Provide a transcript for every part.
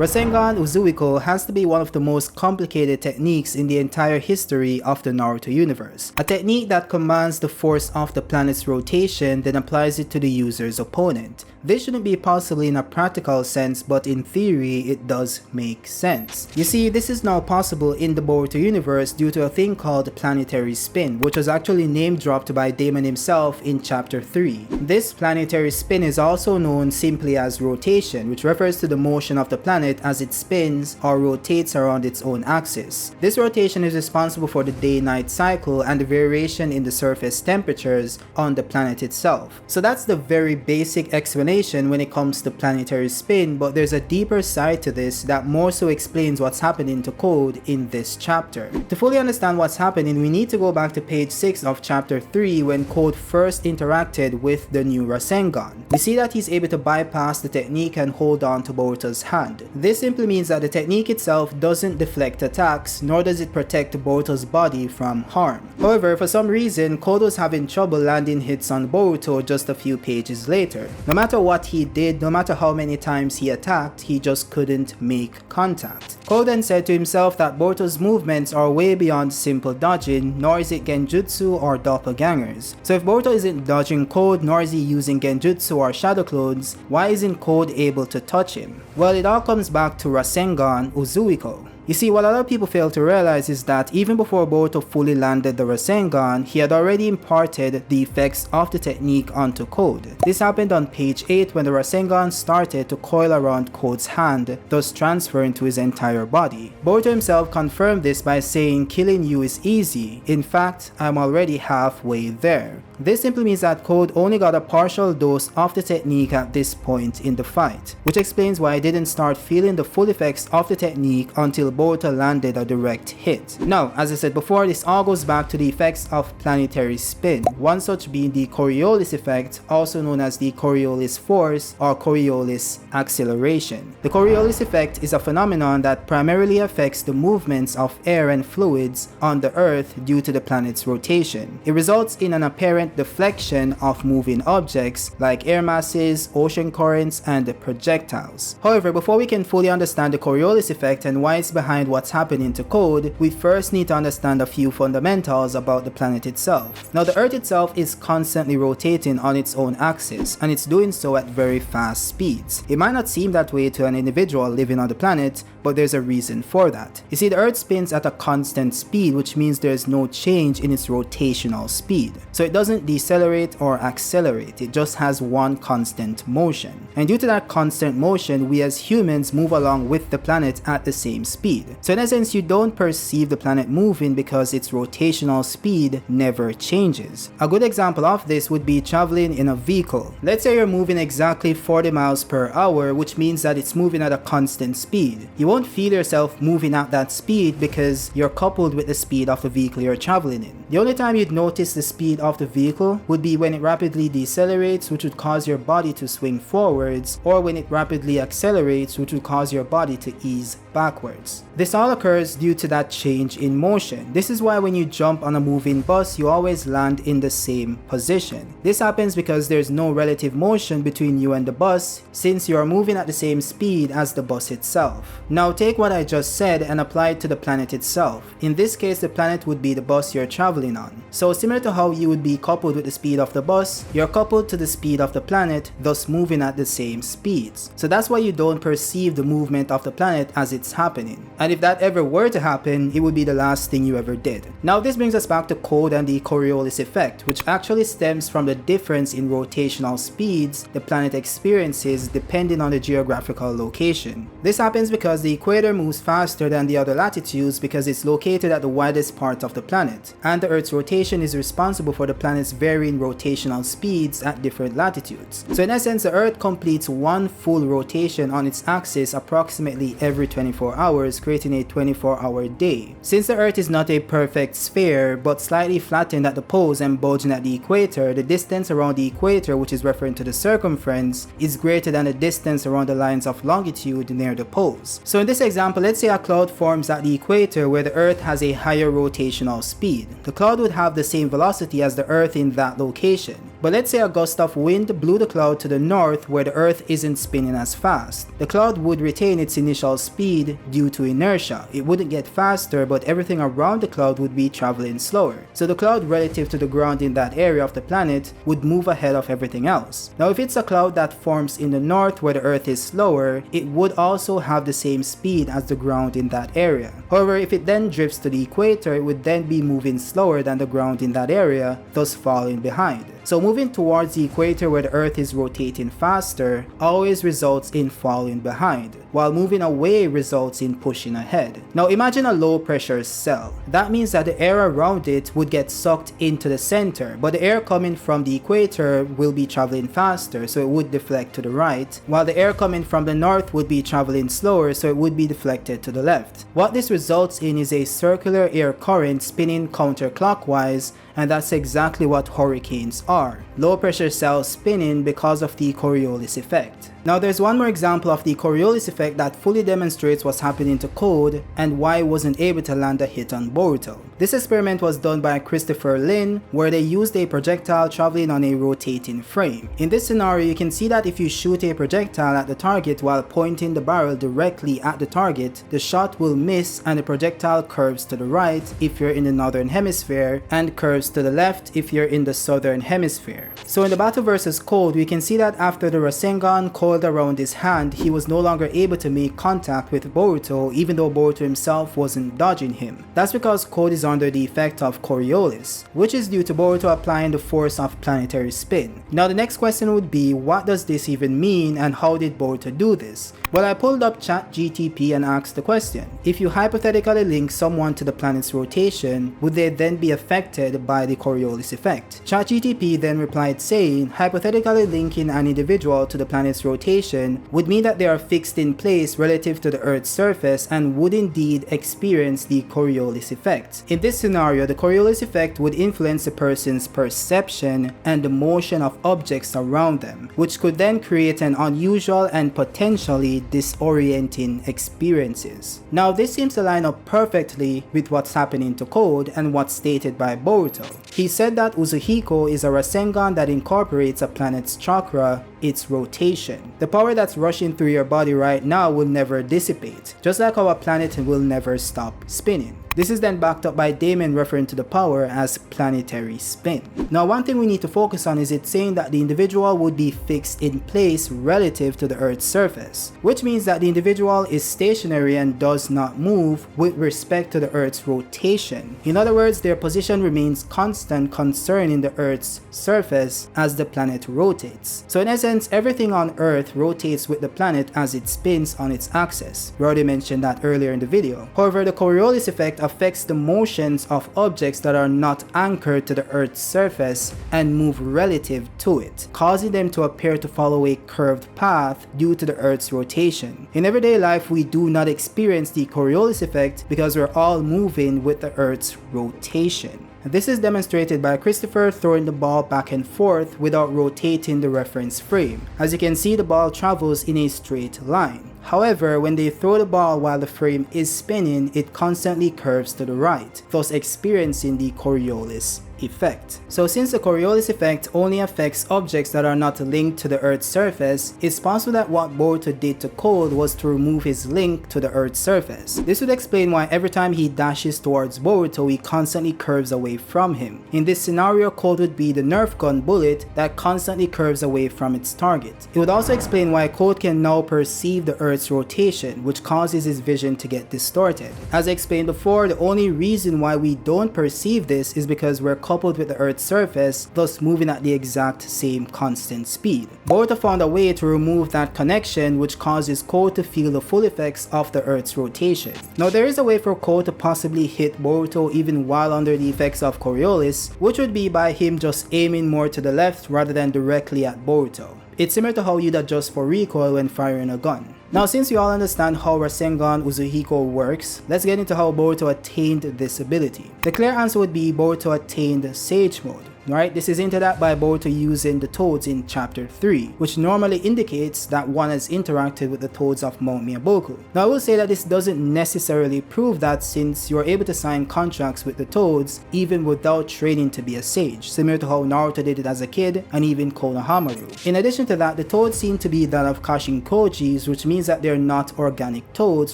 Rasengan Uzuhiko has to be one of the most complicated techniques in the entire history of the Naruto universe. A technique that commands the force of the planet's rotation, then applies it to the user's opponent. This shouldn't be possible in a practical sense, but in theory it does make sense. You see, this is now possible in the Boruto universe due to a thing called Planetary spin, which was actually name dropped by Damon himself in chapter 3. This planetary spin is also known simply as rotation, which refers to the motion of the planet as it spins or rotates around its own axis. This rotation is responsible for the day-night cycle and the variation in the surface temperatures on the planet itself. So that's the very basic explanation when it comes to planetary spin, but there's a deeper side to this that more so explains what's happening to Code in this chapter. To fully understand what's happening, we need to go back to page 6 of chapter 3 when Code first interacted with the new Rasengan. We see that he's able to bypass the technique and hold on to Boruto's hand. This simply means that the technique itself doesn't deflect attacks, nor does it protect Boruto's body from harm. However, for some reason, Code was having trouble landing hits on Boruto just a few pages later. No matter what he did, no matter how many times he attacked, he just couldn't make contact. Code then said to himself that Boruto's movements are way beyond simple dodging, nor is it genjutsu or doppelgangers. So if Boruto isn't dodging Code, nor is he using genjutsu or shadow clones, why isn't Code able to touch him? Well, it all comes back to Rasengan Uzuhiko. You see, what a lot of people fail to realize is that even before Boruto fully landed the Rasengan, he had already imparted the effects of the technique onto Code. This happened on page 8 when the Rasengan started to coil around Code's hand, thus transferring to his entire body. Boruto himself confirmed this by saying, "Killing you is easy. In fact, I'm already halfway there." This simply means that Code only got a partial dose of the technique at this point in the fight, which explains why I didn't start feeling the full effects of the technique until Boruto landed a direct hit. Now, as I said before, this all goes back to the effects of planetary spin, one such being the Coriolis effect, also known as the Coriolis force or Coriolis acceleration. The Coriolis effect is a phenomenon that primarily affects the movements of air and fluids on the Earth due to the planet's rotation. It results in an apparent deflection of moving objects like air masses, ocean currents, and projectiles. However, before we can fully understand the Coriolis effect and why it's behind what's happening to Code, we first need to understand a few fundamentals about the planet itself. Now, the Earth itself is constantly rotating on its own axis, and it's doing so at very fast speeds. It might not seem that way to an individual living on the planet, but there's a reason for that. You see, the Earth spins at a constant speed, which means there's no change in its rotational speed. So it doesn't decelerate or accelerate, it just has one constant motion. And due to that constant motion, we as humans move along with the planet at the same speed. So in essence, you don't perceive the planet moving because its rotational speed never changes. A good example of this would be traveling in a vehicle. Let's say you're moving exactly 40 miles per hour, which means that it's moving at a constant speed. You won't feel yourself moving at that speed because you're coupled with the speed of the vehicle you're traveling in. The only time you'd notice the speed of the vehicle would be when it rapidly decelerates, which would cause your body to swing forwards, or when it rapidly accelerates, which would cause your body to ease backwards. This all occurs due to that change in motion. This is why when you jump on a moving bus, you always land in the same position. This happens because there's no relative motion between you and the bus, since you are moving at the same speed as the bus itself. Now take what I just said and apply it to the planet itself. In this case, the planet would be the bus you're traveling on. So similar to how you would be coupled with the speed of the bus, you're coupled to the speed of the planet, thus moving at the same speeds. So that's why you don't perceive the movement of the planet as it's happening. And if that ever were to happen, it would be the last thing you ever did. Now this brings us back to Code and the Coriolis effect, which actually stems from the difference in rotational speeds the planet experiences depending on the geographical location. This happens because the equator moves faster than the other latitudes because it's located at the widest part of the planet, and the Earth's rotation is responsible for the planet's varying rotational speeds at different latitudes. So in essence, the Earth completes one full rotation on its axis approximately every 24 hours, creating a 24-hour day. Since the Earth is not a perfect sphere, but slightly flattened at the poles and bulging at the equator, the distance around the equator, which is referring to the circumference, is greater than the distance around the lines of longitude near the poles. So in this example, let's say a cloud forms at the equator where the Earth has a higher rotational speed. The cloud would have the same velocity as the Earth in that location. But let's say a gust of wind blew the cloud to the north where the earth isn't spinning as fast. The cloud would retain its initial speed due to inertia. It wouldn't get faster, but everything around the cloud would be traveling slower. So the cloud relative to the ground in that area of the planet would move ahead of everything else. Now if it's a cloud that forms in the north where the earth is slower, it would also have the same speed as the ground in that area. However, if it then drifts to the equator, it would then be moving slower than the ground in that area, thus falling behind. So moving towards the equator where the earth is rotating faster always results in falling behind, while moving away results in pushing ahead. Now imagine a low pressure cell. That means that the air around it would get sucked into the center, but the air coming from the equator will be traveling faster, so it would deflect to the right, while the air coming from the north would be traveling slower, so it would be deflected to the left. What this results in is a circular air current spinning counterclockwise, and that's exactly what hurricanes are. Low pressure cells spinning because of the Coriolis effect. Now there's one more example of the Coriolis effect that fully demonstrates what's happening to Code and why it wasn't able to land a hit on Boruto. This experiment was done by Christopher Lin, where they used a projectile traveling on a rotating frame. In this scenario, you can see that if you shoot a projectile at the target while pointing the barrel directly at the target, the shot will miss and the projectile curves to the right if you're in the northern hemisphere and curves to the left if you're in the southern hemisphere. So in the battle versus Code, we can see that after the Rasengan coiled around his hand, he was no longer able to make contact with Boruto, even though Boruto himself wasn't dodging him. That's because Code is under the effect of Coriolis, which is due to Boruto applying the force of planetary spin. Now the next question would be, what does this even mean and how did Boruto do this? Well, I pulled up ChatGTP and asked the question, if you hypothetically link someone to the planet's rotation, would they then be affected by the Coriolis effect? ChatGTP then replied saying, hypothetically linking an individual to the planet's rotation would mean that they are fixed in place relative to the Earth's surface and would indeed experience the Coriolis effect. In this scenario, the Coriolis effect would influence a person's perception and the motion of objects around them, which could then create an unusual and potentially disorienting experiences. Now this seems to line up perfectly with what's happening to Code and what's stated by Boruto. He said that Uzuhiko is a Rasengan that incorporates a planet's chakra, its rotation. The power that's rushing through your body right now will never dissipate, just like our planet will never stop spinning. This is then backed up by Damon referring to the power as planetary spin. Now one thing we need to focus on is it saying that the individual would be fixed in place relative to the Earth's surface, which means that the individual is stationary and does not move with respect to the Earth's rotation. In other words, their position remains constant concerning the Earth's surface as the planet rotates. So in essence, everything on Earth rotates with the planet as it spins on its axis. We already mentioned that earlier in the video. However, the Coriolis effect affects the motions of objects that are not anchored to the Earth's surface and move relative to it, causing them to appear to follow a curved path due to the Earth's rotation. In everyday life, we do not experience the Coriolis effect because we're all moving with the Earth's rotation. This is demonstrated by Christopher throwing the ball back and forth without rotating the reference frame. As you can see, the ball travels in a straight line. However, when they throw the ball while the frame is spinning, it constantly curves to the right, thus experiencing the Coriolis effect. So since the Coriolis effect only affects objects that are not linked to the Earth's surface, it's possible that what Boruto did to Code was to remove his link to the Earth's surface. This would explain why every time he dashes towards Boruto, he constantly curves away from him. In this scenario, Code would be the Nerf gun bullet that constantly curves away from its target. It would also explain why Code can now perceive the Earth's rotation, which causes his vision to get distorted. As I explained before, the only reason why we don't perceive this is because we're coupled with the Earth's surface, thus moving at the exact same constant speed. Boruto found a way to remove that connection, which causes Code to feel the full effects of the Earth's rotation. Now there is a way for Code to possibly hit Boruto even while under the effects of Coriolis, which would be by him just aiming more to the left rather than directly at Boruto. It's similar to how you'd adjust for recoil when firing a gun. Now since you all understand how Rasengan Uzuhiko works, let's get into how Boruto attained this ability. The clear answer would be Boruto attained Sage Mode. Right, this is hinted at by Boruto using the toads in chapter 3, which normally indicates that one has interacted with the toads of Mount Miyaboku. Now I will say that this doesn't necessarily prove that, since you're able to sign contracts with the toads even without training to be a sage, similar to how Naruto did it as a kid and even Konohamaru. In addition to that, the toads seem to be that of Kashinkojis, which means that they're not organic toads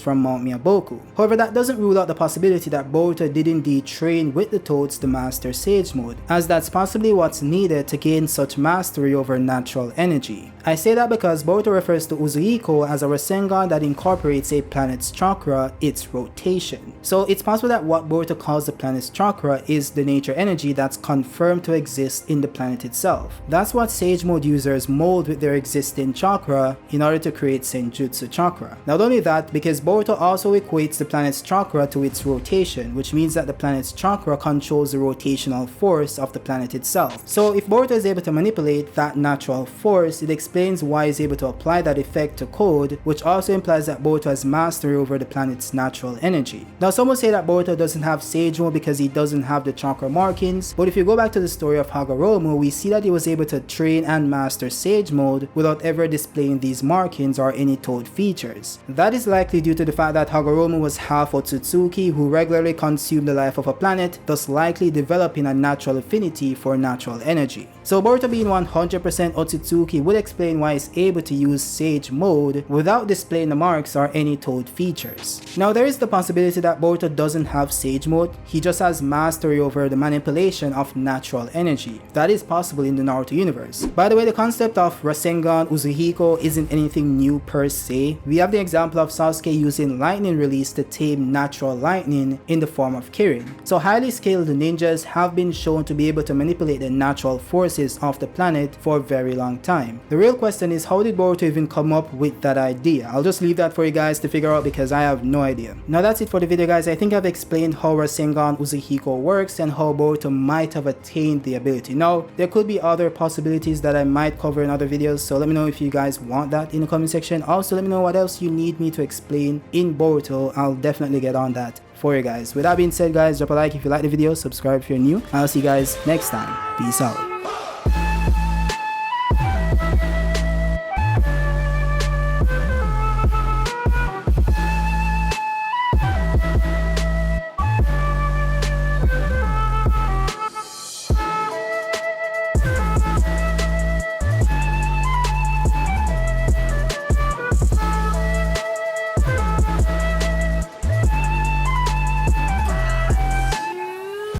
from Mount Miyaboku. However, that doesn't rule out the possibility that Boruto did indeed train with the toads to master sage mode, as that's possibly what's needed to gain such mastery over natural energy. I say that because Boruto refers to Uzuhiko as a Rasengan that incorporates a planet's chakra, its rotation. So it's possible that what Boruto calls the planet's chakra is the nature energy that's confirmed to exist in the planet itself. That's what sage mode users mold with their existing chakra in order to create senjutsu chakra. Not only that, because Boruto also equates the planet's chakra to its rotation, which means that the planet's chakra controls the rotational force of the planet itself. So if Boruto is able to manipulate that natural force, it explains why he's able to apply that effect to code, which also implies that Boruto has mastery over the planet's natural energy. Now some will say that Boruto doesn't have sage mode because he doesn't have the chakra markings, but if you go back to the story of Hagoromo, we see that he was able to train and master sage mode without ever displaying these markings or any toad features. That is likely due to the fact that Hagoromo was half Otsutsuki who regularly consumed the life of a planet, thus likely developing a natural affinity for natural energy. So Boruto being 100% Otsutsuki would explain why he's able to use sage mode without displaying the marks or any toad features. Now there is the possibility that Boruto doesn't have sage mode, he just has mastery over the manipulation of natural energy. That is possible in the Naruto universe. By the way, the concept of Rasengan Uzuhiko isn't anything new per se. We have the example of Sasuke using lightning release to tame natural lightning in the form of Kirin. So highly skilled ninjas have been shown to be able to manipulate the natural forces of the planet for a very long time. The real question is, how did Boruto even come up with that idea? I'll just leave that for you guys to figure out because I have no idea. Now that's it for the video, guys. I think I've explained how Rasengan Uzuhiko works and how Boruto might have attained the ability. Now there could be other possibilities that I might cover in other videos, so let me know if you guys want that in the comment section. Also let me know what else you need me to explain in Boruto. I'll definitely get on that for you guys. With that being said, guys, drop a like if you like the video, subscribe if you're new, and I'll see you guys next time. Peace out.